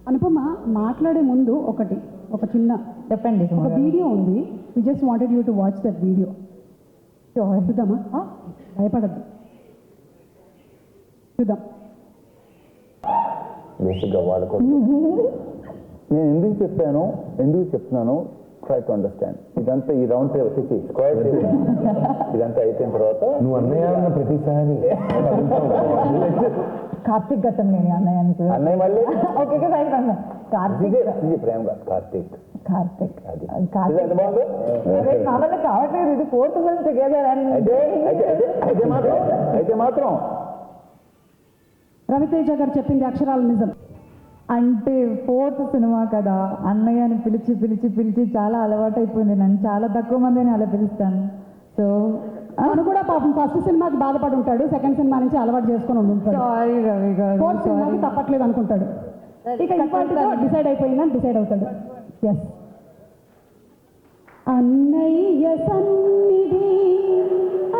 అనుపమ మాట్లాడే ముందు ఒక చిన్న చెప్పండి. ఒక వీడియో ఉంది. We just wanted you to watch that video. చూద్దామా? భయపడద్దు, చూద్దాం. బేసిక్గా వాడుకో. నేను ఎందుకు చెప్పాను, ఎందుకు చెప్తున్నాను, ట్రై టు అండర్స్టాండ్. ఇదంతా ఈ రౌండ్ వచ్చేసి స్క్వేర్ ఇదంతా అయిపోయిన తర్వాత నువ్వు అన్నయ్య అన్న ప్రతిసారి కార్తిక్ గతం నేను అన్నయ్య మళ్ళీ ఓకే కార్తిక్ ప్రేమగా కార్తీక్ కార్తిక్ అది కార్తిక్ బాగుంది. కావట్లేదు. ఇది ఫోర్త్ ఫిల్మ్ టుగెదర్ అయితే మాత్రం రవితేజ గారు చెప్పింది అక్షరాల నిజం. అంటే ఫోర్త్ సినిమా కదా, అన్నయ్యని పిలిచి పిలిచి పిలిచి చాలా అలవాటు అయిపోయింది. నన్ను చాలా తక్కువ మందిని అలా పిలుస్తాను. సో తను కూడా పాపం ఫస్ట్ సినిమాకి బాధపడి ఉంటాడు, సెకండ్ సినిమా నుంచి అలవాటు చేసుకొని ఉంటాడు. సారీ రవి గారు, ఫోర్త్ సినిమాకి తప్పట్లేదు అనుకుంటాడు. ఇక ఇప్పటితో డిసైడ్ అయిపోయిందని డిసైడ్ అవుతాడు. ఎస్, అన్నయ్య సన్నిధి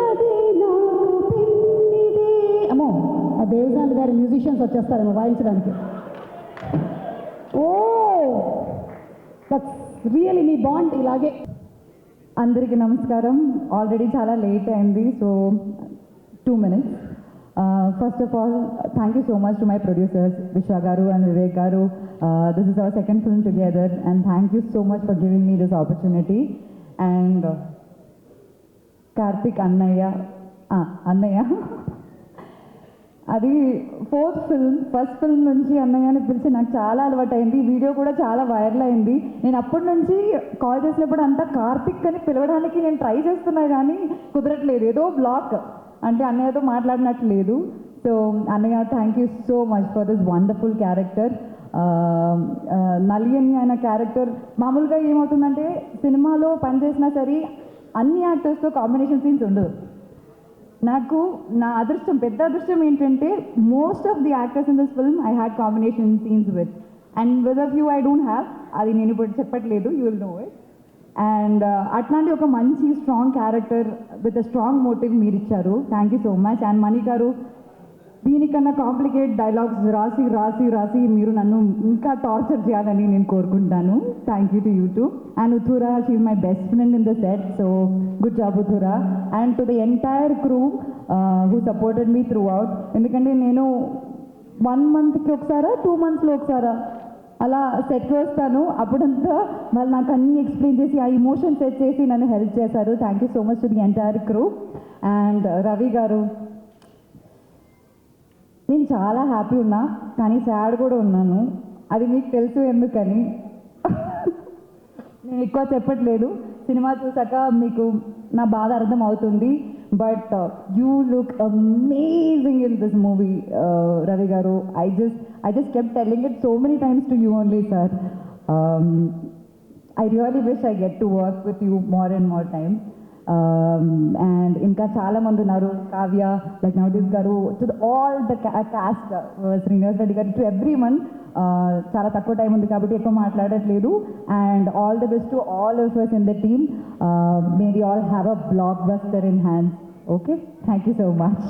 అదే నాకు పెన్నిధి. అమ్మో, ఆ దేవశాంత్ గారి మ్యూజిషియన్స్ వచ్చేస్తారేమో వాయించడానికి. ఓ దట్స్ రియల్లీ మీ బాండ్ ఇలాగే. అందరికీ నమస్కారం. ఆల్రెడీ చాలా లేట్ అయింది, so 2 minutes. First of all thank you so much to my producers Vishwa గారు అండ్ వివేక్ గారు. This is our second film together and thank you so much for giving me this opportunity. And Karthik అన్నయ్య అది fourth film. First film నుంచి అన్నయ్యని పిలిచి నాకు చాలా అలవాటు అయింది. వీడియో కూడా చాలా వైరల్ అయింది. నేను అప్పటి నుంచి కాల్ చేసినప్పుడు అంతా కార్తిక్ అని పిలవడానికి నేను ట్రై చేస్తున్నా కానీ కుదరట్లేదు. ఏదో బ్లాక్, అంటే అన్నయ్యతో మాట్లాడినట్లేదు. సో అన్నయ్య, thank you so much for this wonderful character. Naliyani అనే క్యారెక్టర్ మామూలుగా ఏమవుతుందంటే సినిమాలో పనిచేసినా సరే అన్ని యాక్టర్స్తో కాంబినేషన్ సీన్స్ ఉండదు. నాకు నా అదృష్టం, పెద్ద అదృష్టం ఏంటంటే most of the actors in this film I had combination scenes with, and with of you I don't have. అది నేను ఇప్పుడు చెప్పట్లేదు, you will know it. And అట్లాంటి ఒక మంచి strong character with a strong motive మీరు ఇచ్చారు. Thank you so much. And Mani గారు, దీనికన్నా కాంప్లికేట్ డైలాగ్స్ రాసి రాసి రాసి మీరు నన్ను ఇంకా టార్చర్ చేయాలని నేను కోరుకుంటాను. Thank you to you too. And Uthura, she is my best friend in the set, so good job Uthura. And to the entire crew who supported me throughout. ఎందుకంటే నేను 1 monthకి ఒకసారా 2 monthsలో ఒకసారా అలా సెట్కి వస్తాను. అప్పుడంతా వాళ్ళు నాకు అన్నీ ఎక్స్ప్లెయిన్ చేసి ఆ ఇమోషన్ సెట్ చేసి నన్ను హెల్ప్ చేశారు. Thank you so much to the entire crew. And Ravi గారు, నేను చాలా హ్యాపీ ఉన్నా కానీ సాడ్ కూడా ఉన్నాను. అది మీకు తెలుసు ఎందుకని నేను ఎక్కువ చెప్పట్లేదు. సినిమా చూసాక మీకు నా బాధ అర్థం అవుతుంది. But you look amazing in this movie Ravi గారు. I just kept telling it so many times to you only, sir. I really wish I get to work with you more and more time. And ఇంకా చాలా మంది ఉన్నారు, Kavya, like Navdeep గారు, to all the cost, Srinivas Reddy గారు, to every one. చాలా తక్కువ time ఉంది కాబట్టి ఎక్కువ మాట్లాడట్లేదు. And all the best to all of us in the team. May we all have a blockbuster in hands. Okay, thank you so much.